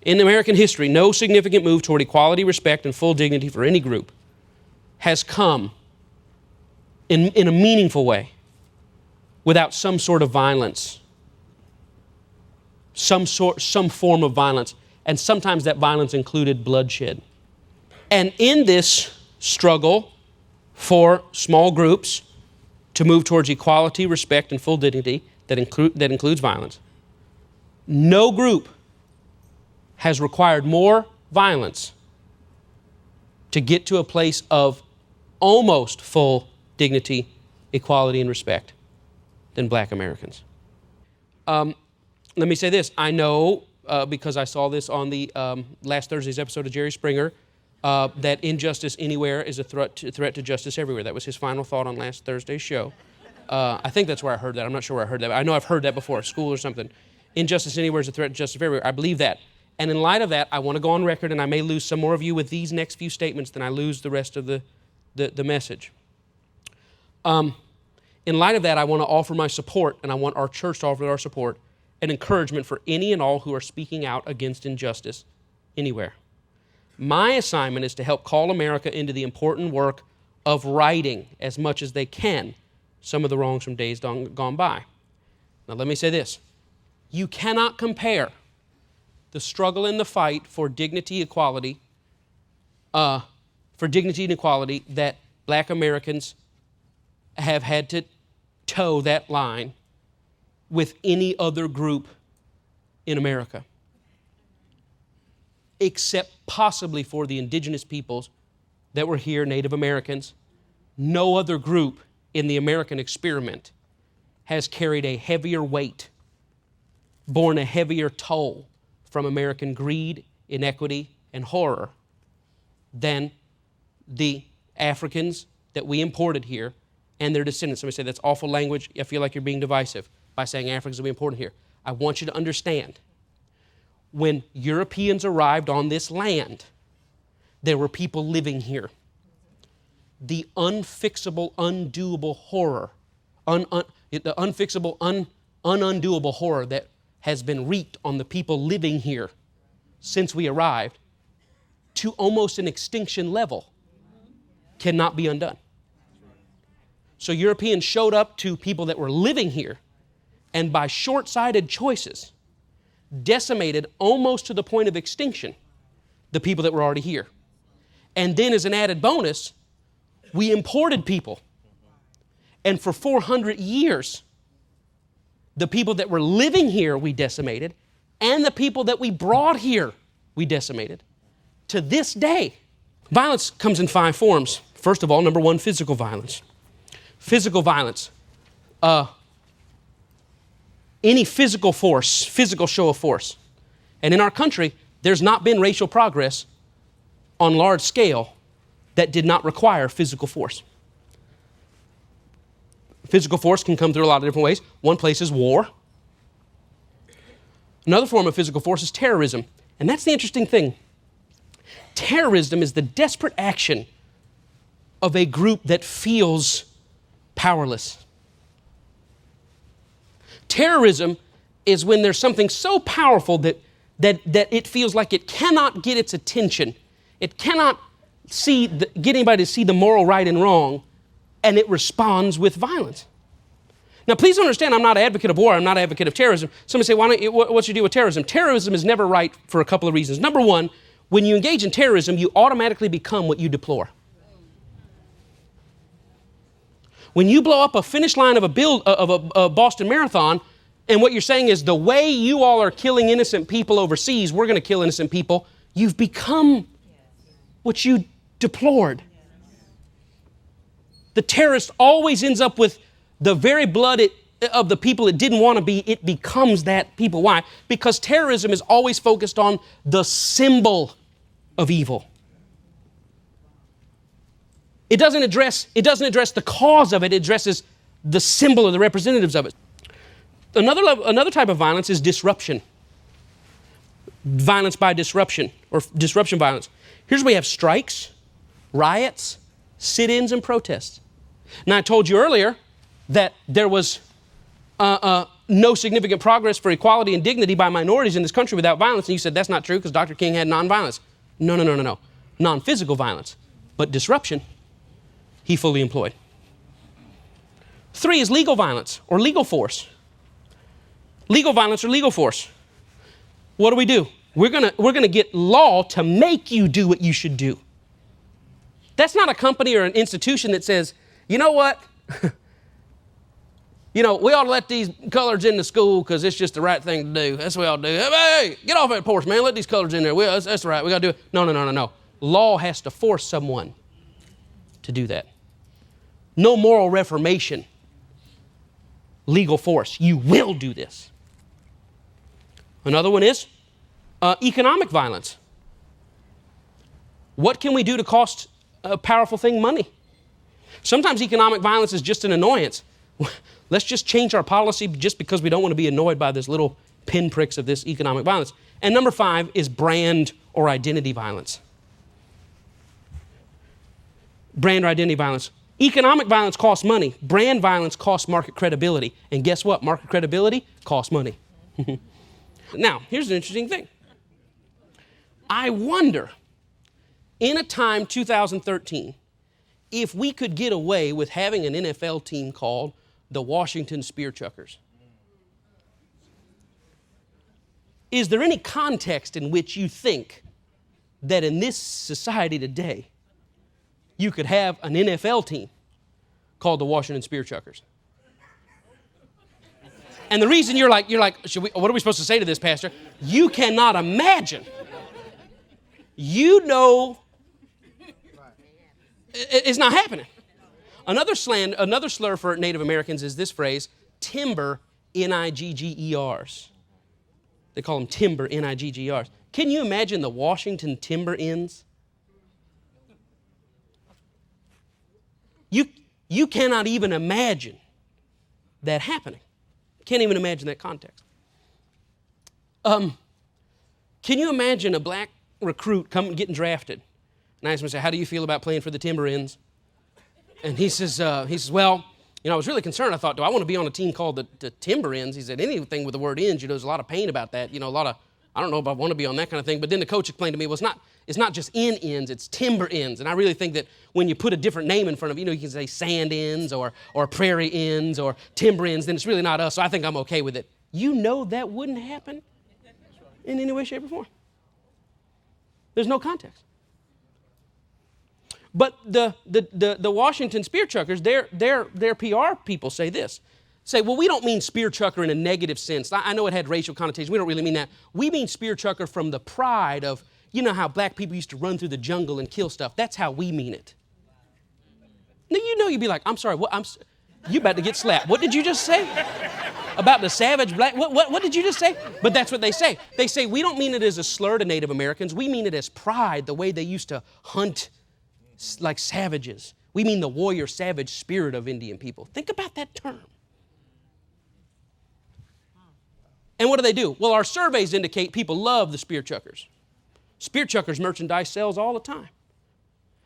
in American history, no significant move toward equality, respect, and full dignity for any group has come in a meaningful way without some sort of violence, some form of violence, and sometimes that violence included bloodshed. And in this struggle for small groups to move towards equality, respect, and full dignity that includes violence, no group has required more violence to get to a place of almost full dignity, equality, and respect than Black Americans. Let me say this. I know, because I saw this on the last Thursday's episode of Jerry Springer, that injustice anywhere is a threat to justice everywhere. That was his final thought on last Thursday's show. I think that's where I heard that. I'm not sure where I heard that. I know I've heard that before at school or something. Injustice anywhere is a threat to justice everywhere. I believe that. And in light of that, I want to go on record, and I may lose some more of you with these next few statements than I lose the rest of the message. In light of that, I want to offer my support, and I want our church to offer our support and encouragement for any and all who are speaking out against injustice anywhere. My assignment is to help call America into the important work of righting as much as they can some of the wrongs from days gone by. Now let me say this. You cannot compare the struggle and the fight for dignity, equality, and equality that Black Americans have had to toe that line with any other group in America, except possibly for the indigenous peoples that were here, Native Americans. No other group in the American experiment has carried a heavier weight, borne a heavier toll from American greed, inequity, and horror than the Africans that we imported here and their descendants. Somebody say, that's awful language. I feel like you're being divisive by saying Africans that we imported here. I want you to understand, when Europeans arrived on this land, there were people living here. The unfixable, undoable horror, the unfixable, unundoable horror that has been wreaked on the people living here since we arrived to almost an extinction level cannot be undone. So Europeans showed up to people that were living here and by short-sighted choices decimated almost to the point of extinction the people that were already here. And then as an added bonus, we imported people. And for 400 years, the people that were living here we decimated, and the people that we brought here we decimated. To this day, violence comes in 5 forms. First of all, number 1, physical violence. Physical violence. Any physical force, physical show of force. And in our country, there's not been racial progress on large scale that did not require physical force. Physical force can come through a lot of different ways. One place is war. Another form of physical force is terrorism. And that's the interesting thing. Terrorism is the desperate action of a group that feels powerless. Terrorism is when there's something so powerful that it feels like it cannot get its attention. It cannot get anybody to see the moral right and wrong, and it responds with violence. Now, please understand, I'm not an advocate of war. I'm not an advocate of terrorism. Somebody say, what's your deal with terrorism? Terrorism is never right for a couple of reasons. Number 1, when you engage in terrorism, you automatically become what you deplore. When you blow up a finish line of a Boston Marathon, and what you're saying is the way you all are killing innocent people overseas, we're going to kill innocent people, you've become what you deplored. The terrorist always ends up with the very blood of the people it didn't want to be. It becomes that people. Why? Because terrorism is always focused on the symbol of evil. It doesn't address the cause of it. It addresses the symbol or the representatives of it. Another type of violence is disruption. Violence by disruption, or disruption violence. Here's where we have strikes, riots, sit-ins, and protests. Now, I told you earlier that there was no significant progress for equality and dignity by minorities in this country without violence. And you said that's not true because Dr. King had nonviolence. No. Non-physical violence, but disruption, he fully employed. 3 is legal violence or legal force. Legal violence or legal force. What do? We're gonna get law to make you do what you should do. That's not a company or an institution that says, you know what? We ought to let these coloreds into school because it's just the right thing to do. That's what we ought to do. Hey, get off that porch, man. Let these coloreds in there. That's right. We got to do it. No. Law has to force someone to do that. No moral reformation. Legal force. You will do this. Another one is economic violence. What can we do to cost a powerful thing money? Sometimes economic violence is just an annoyance. Let's just change our policy just because we don't want to be annoyed by this little pinpricks of this economic violence. And number 5 is brand or identity violence. Brand or identity violence. Economic violence costs money. Brand violence costs market credibility. And guess what? Market credibility costs money. Now, here's an interesting thing. I wonder, in a time, 2013, if we could get away with having an NFL team called the Washington Spear Chuckers. Is there any context in which you think that in this society today, you could have an NFL team called the Washington Spear Chuckers? And the reason you're like, what are we supposed to say to this, Pastor? You cannot imagine. It's not happening. Another slur for Native Americans is this phrase, timber, Niggers. They call them timber, Niggers. Can you imagine the Washington timber ins? You cannot even imagine that happening. Can't even imagine that context. Can you imagine a black recruit getting drafted? And I asked him, how do you feel about playing for the timber ins? And he says, well, I was really concerned. I thought, do I want to be on a team called the Timber Ends? He said, anything with the word ends, there's a lot of pain about that. I don't know if I want to be on that kind of thing. But then the coach explained to me, well, it's not just ends, it's timber ends. And I really think that when you put a different name in front of you can say sand ends or prairie ends or timber ends, then it's really not us. So I think I'm okay with it. That wouldn't happen in any way, shape, or form. There's no context. But the Washington Spear Chuckers, their PR people say this. Say, well, we don't mean spear chucker in a negative sense. I know it had racial connotations. We don't really mean that. We mean spear chucker from the pride of, how black people used to run through the jungle and kill stuff. That's how we mean it. Now, you'd be like, I'm sorry, you about to get slapped. What did you just say? About the savage black, what did you just say? But that's what they say. They say, we don't mean it as a slur to Native Americans. We mean it as pride, the way they used to hunt like savages. We mean the warrior savage spirit of Indian people. Think about that term. And what do? Well, our surveys indicate people love the spear chuckers. Spear chuckers merchandise sells all the time.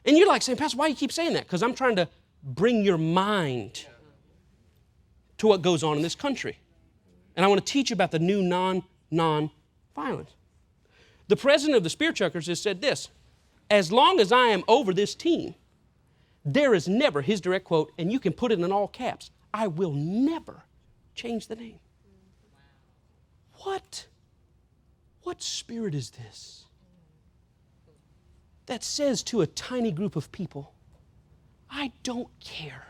And you're like saying, Pastor, why do you keep saying that? Because I'm trying to bring your mind to what goes on in this country. And I want to teach you about the new non-violence. The president of the spear chuckers has said this, as long as I am over this team, there is never, his direct quote, and you can put it in all caps, I will never change the name. What spirit is this that says to a tiny group of people, I don't care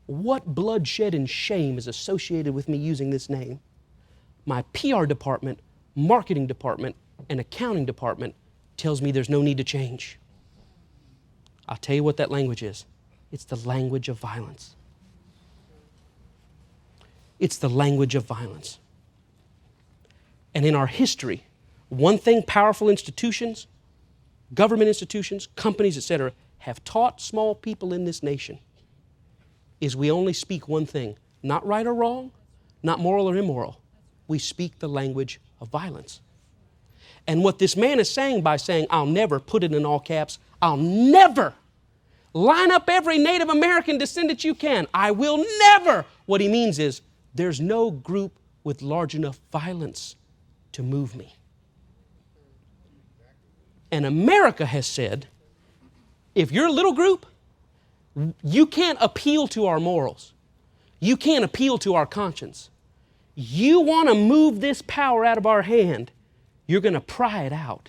what bloodshed and shame is associated with me using this name. My PR department, marketing department, and accounting department tells me there's no need to change. I'll tell you what that language is. It's the language of violence. It's the language of violence. And in our history, one thing powerful institutions, government institutions, companies, etc., have taught small people in this nation is we only speak one thing, not right or wrong, not moral or immoral. We speak the language of violence. And what this man is saying by saying, I'll never, put it in all caps, I'll never line up every Native American descendant you can. I will never. What he means is there's no group with large enough violence to move me. And America has said, if you're a little group, you can't appeal to our morals. You can't appeal to our conscience. You want to move this power out of our hand, you're going to pry it out.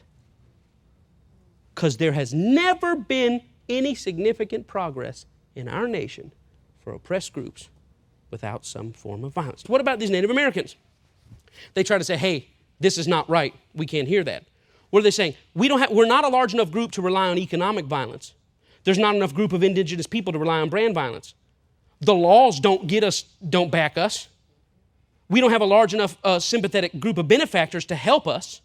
Because there has never been any significant progress in our nation for oppressed groups without some form of violence. What about these Native Americans? They try to say, hey, this is not right. We can't hear that. What are they saying? We're not a large enough group to rely on economic violence. There's not enough group of indigenous people to rely on brand violence. The laws don't back us. We don't have a large enough sympathetic group of benefactors to help us.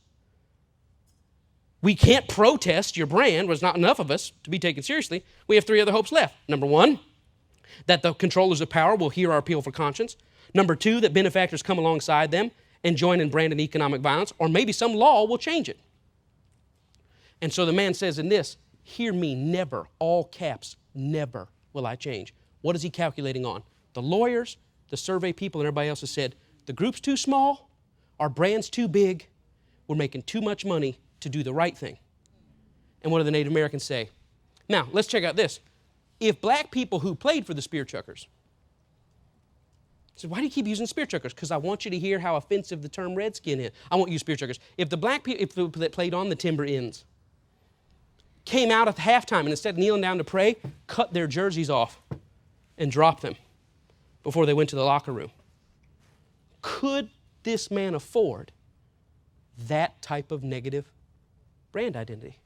We can't protest your brand. There's not enough of us to be taken seriously. We have three other hopes left. Number one, that the controllers of power will hear our appeal for conscience. Number two, that benefactors come alongside them and join in brand and economic violence, or maybe some law will change it. And so the man says in this, hear me, never, all caps, never will I change. What is he calculating on? The lawyers, the survey people, and everybody else has said, the group's too small, our brand's too big, we're making too much money to do the right thing. And what do the Native Americans say? Now, let's check out this. If black people who played for the spear chuckers, so why do you keep using spear chuckers? Because I want you to hear how offensive the term redskin is. I won't use spear chuckers. If the black people that played on the timber ends came out at halftime and instead of kneeling down to pray, cut their jerseys off and dropped them before they went to the locker room, could this man afford that type of negative brand identity?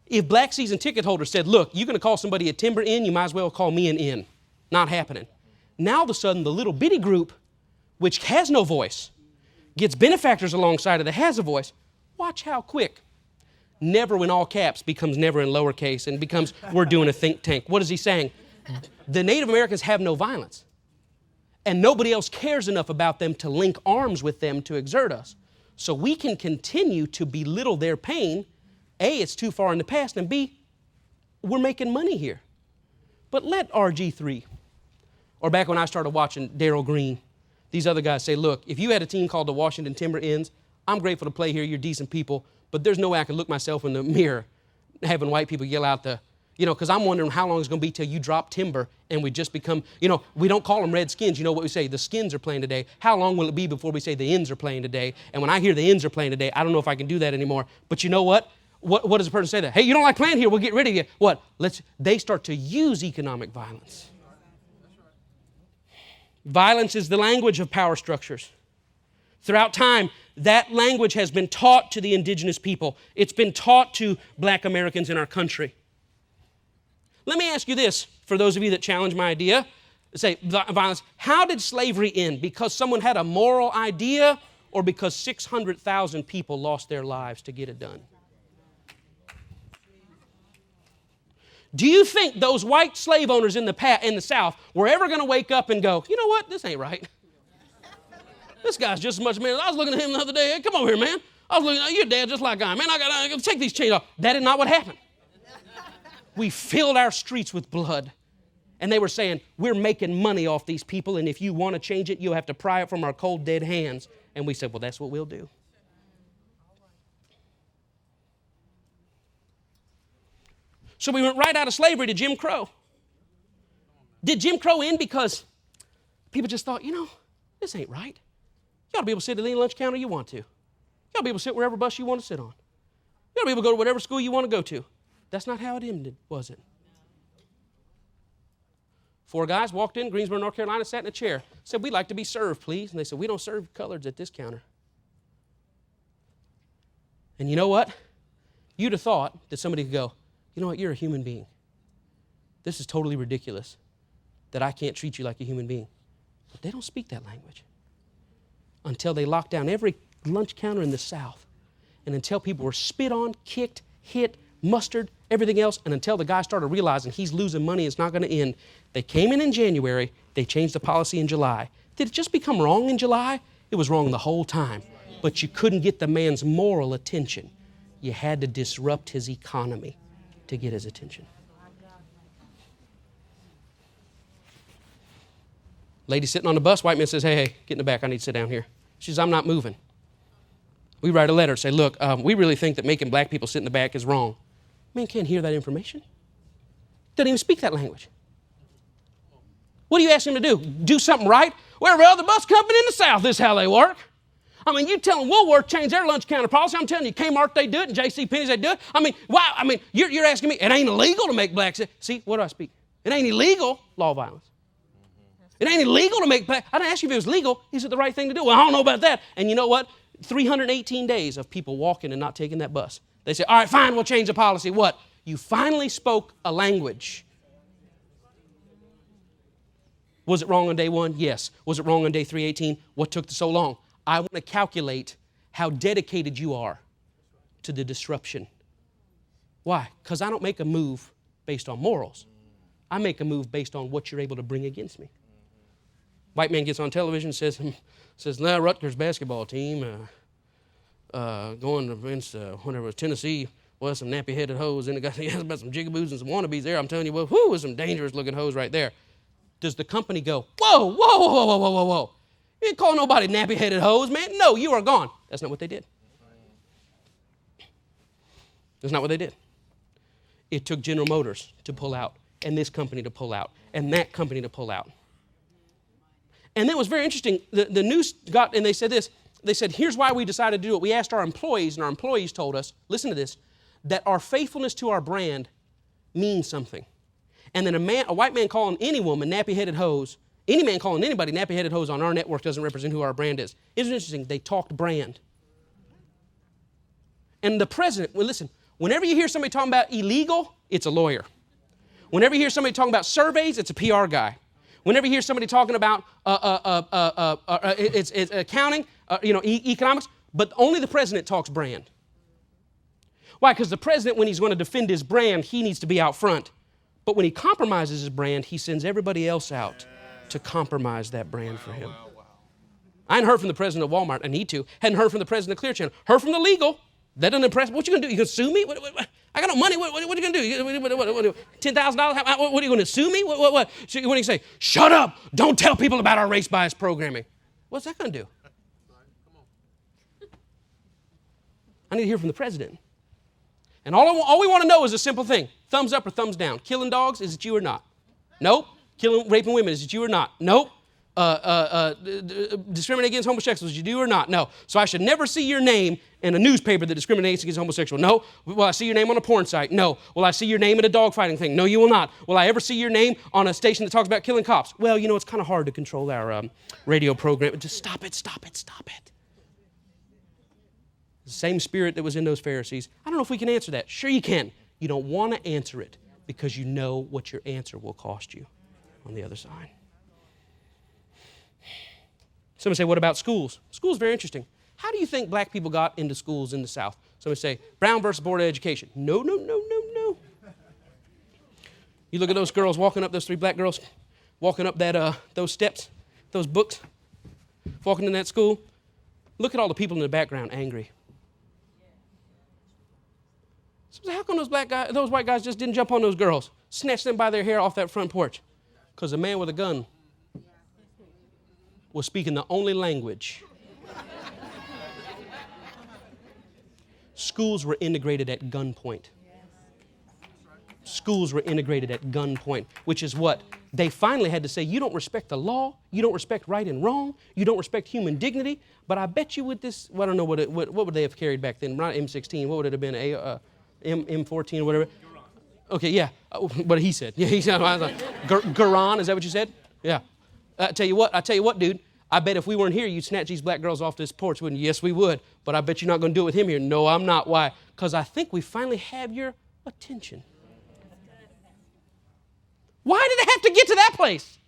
If black season ticket holders said, look, you're going to call somebody a timber inn, you might as well call me an inn. Not happening. Now all of a sudden the little bitty group, which has no voice, gets benefactors alongside it that has a voice. Watch how quick never in all caps becomes never in lowercase and becomes we're doing a think tank. What is he saying? The Native Americans have no violence. And nobody else cares enough about them to link arms with them to exert us. So we can continue to belittle their pain. A, it's too far in the past, and B, we're making money here. But let RG3, or back when I started watching Darryl Green, these other guys say, look, if you had a team called the Washington Timber Ends, I'm grateful to play here, you're decent people, but there's no way I can look myself in the mirror having white people yell out because I'm wondering how long it's going to be till you drop timber and we just become, we don't call them redskins. You know what we say? The skins are playing today. How long will it be before we say the ends are playing today? And when I hear the ends are playing today, I don't know if I can do that anymore. But you know what? What does a person say that? Hey, you don't like playing here, we'll get rid of you. What? They start to use economic violence. Violence is the language of power structures. Throughout time, that language has been taught to the indigenous people. It's been taught to black Americans in our country. Let me ask you this, for those of you that challenge my idea, say violence, how did slavery end? Because someone had a moral idea or because 600,000 people lost their lives to get it done? Do you think those white slave owners in the South were ever going to wake up and go, you know what, this ain't right? This guy's just as much man. I was looking at him the other day. Hey, come over here, man. I was looking at your dad just like I am. Man, I got to take these chains off. That is not what happened. We filled our streets with blood. And they were saying, we're making money off these people, and if you want to change it, you'll have to pry it from our cold, dead hands. And we said, well, that's what we'll do. So we went right out of slavery to Jim Crow. Did Jim Crow end because people just thought, this ain't right. You ought to be able to sit at any lunch counter you want to. You ought to be able to sit wherever bus you want to sit on. You ought to be able to go to whatever school you want to go to. That's not how it ended, was it? 4 guys walked in, Greensboro, North Carolina, sat in a chair, said, we'd like to be served, please. And they said, we don't serve coloreds at this counter. And you know what? You'd have thought that somebody could go, you know what, you're a human being. This is totally ridiculous that I can't treat you like a human being. But they don't speak that language until they locked down every lunch counter in the South, and until people were spit on, kicked, hit, mustard, everything else, and until the guy started realizing he's losing money, it's not going to end. They came in January, they changed the policy in July. Did it just become wrong in July? It was wrong the whole time. But you couldn't get the man's moral attention. You had to disrupt his economy to get his attention. Lady sitting on the bus, white man says, hey, get in the back. I need to sit down here. She says, I'm not moving. We write a letter, say, look, we really think that making black people sit in the back is wrong. Man can't hear that information. Doesn't even speak that language. What do you ask him to do? Do something right? Well, every other bus company in the South, this is how they work. I mean, you telling Woolworth change their lunch counter policy. I'm telling you, Kmart, they do it, and JCPenney's, they do it. I mean, why? I mean, you're asking me, it ain't illegal to make blacks. See, what do I speak? It ain't illegal, law of violence. It ain't illegal to make black. I didn't ask you if it was legal. Is it the right thing to do? Well, I don't know about that. And you know what? 318 days of people walking and not taking that bus. They say, all right, fine, we'll change the policy. What? You finally spoke a language. Was it wrong on day 1? Yes. Was it wrong on day 318? What took so long? I want to calculate how dedicated you are to the disruption. Why? Because I don't make a move based on morals. I make a move based on what you're able to bring against me. White man gets on television and says, nah, Rutgers basketball team going against whatever, Tennessee. Well, some nappy-headed hoes, and it got about some jigaboos and some wannabes there. I'm telling you, well, whoo, some dangerous-looking hoes right there. Does the company go, whoa, whoa, whoa, whoa, whoa, whoa, whoa. You didn't call nobody nappy-headed hoes, man. No, you are gone. That's not what they did. That's not what they did. It took General Motors to pull out, and this company to pull out, and that company to pull out. And that was very interesting. The news got, and they said this. They said, here's why we decided to do it. We asked our employees, and our employees told us, listen to this, that our faithfulness to our brand means something. And then a white man calling any woman nappy-headed hoes, any man calling anybody nappy-headed hoes on our network doesn't represent who our brand is. Isn't it interesting? They talked brand. And the president, well, listen, whenever you hear somebody talking about illegal, it's a lawyer. Whenever you hear somebody talking about surveys, it's a PR guy. Whenever you hear somebody talking about it's accounting, economics, but only the president talks brand. Why? Because the president, when he's going to defend his brand, he needs to be out front. But when he compromises his brand, he sends everybody else out to compromise that brand for him. I hadn't heard from the president of Walmart. I need to. Hadn't heard from the president of Clear Channel. Heard from the legal. That doesn't impress me. What you going to do? You going to sue me? I got no money. What are you going to do? $10,000? What are you going to sue me? What do you say? Shut up. Don't tell people about our race-biased programming. What's that going to do? I need to hear from the president. And all we want to know is a simple thing. Thumbs up or thumbs down. Killing dogs, is it you or not? Nope. Raping women, is it you or not? Nope. Discriminate against homosexuals, you do or not? No. So I should never see your name in a newspaper that discriminates against homosexuals. No. Will I see your name on a porn site? No. Will I see your name in a dogfighting thing? No, you will not. Will I ever see your name on a station that talks about killing cops? Well, it's kind of hard to control our radio program. Just stop it, stop it, stop it. The same spirit that was in those Pharisees. I don't know if we can answer that. Sure you can. You don't want to answer it because you know what your answer will cost you on the other side. Somebody say, what about schools? Schools are very interesting. How do you think black people got into schools in the South? Somebody say, Brown versus Board of Education. No. You look at those girls walking up, those 3 black girls, walking up those steps, those books, walking in that school. Look at all the people in the background angry. So how come those white guys just didn't jump on those girls, snatch them by their hair off that front porch? Because a man with a gun was speaking the only language. Schools were integrated at gunpoint. Schools were integrated at gunpoint, which is what? They finally had to say, you don't respect the law, you don't respect right and wrong, you don't respect human dignity, but I bet you with this, well, I don't know what would they have carried back then, not M16, what would it have been, M14 or whatever? Okay, yeah, what he said. Yeah, he said, Quran, is that what you said? Yeah. I tell you what, dude, I bet if we weren't here, you'd snatch these black girls off this porch, wouldn't you? Yes, we would. But I bet you're not going to do it with him here. No, I'm not. Why? Because I think we finally have your attention. Why did it have to get to that place?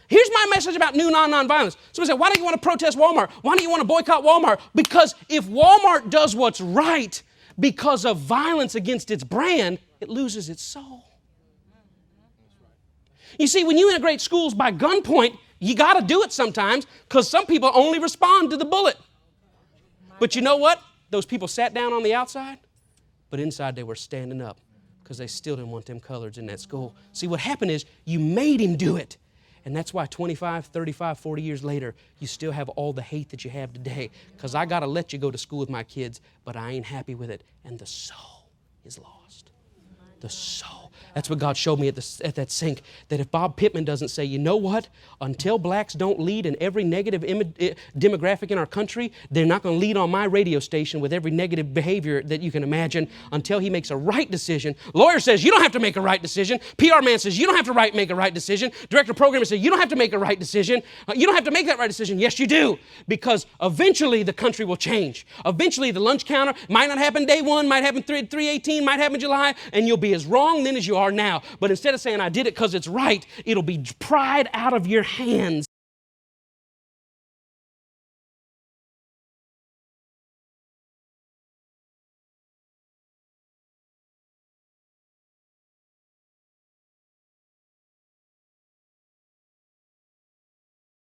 Here's my message about new nonviolence. Somebody said, why don't you want to protest Walmart? Why don't you want to boycott Walmart? Because if Walmart does what's right because of violence against its brand, it loses its soul. You see, when you integrate schools by gunpoint, you got to do it sometimes because some people only respond to the bullet. But you know what? Those people sat down on the outside, but inside they were standing up because they still didn't want them coloreds in that school. See, what happened is you made him do it. And that's why 25, 35, 40 years later, you still have all the hate that you have today. Because I got to let you go to school with my kids, but I ain't happy with it. And the soul is lost. The soul. That's what God showed me at that sink, that if Bob Pittman doesn't say, you know what, until blacks don't lead in every negative demographic in our country, they're not going to lead on my radio station with every negative behavior that you can imagine until he makes a right decision. Lawyer says, you don't have to make a right decision. PR man says, you don't have to make a right decision. Director of programming says, you don't have to make a right decision. You don't have to make that right decision. Yes, you do, because eventually the country will change. Eventually the lunch counter might not happen day one, might happen 3/18, might happen July, and you'll be as wrong then as you are now. But instead of saying I did it because it's right, it'll be pried out of your hands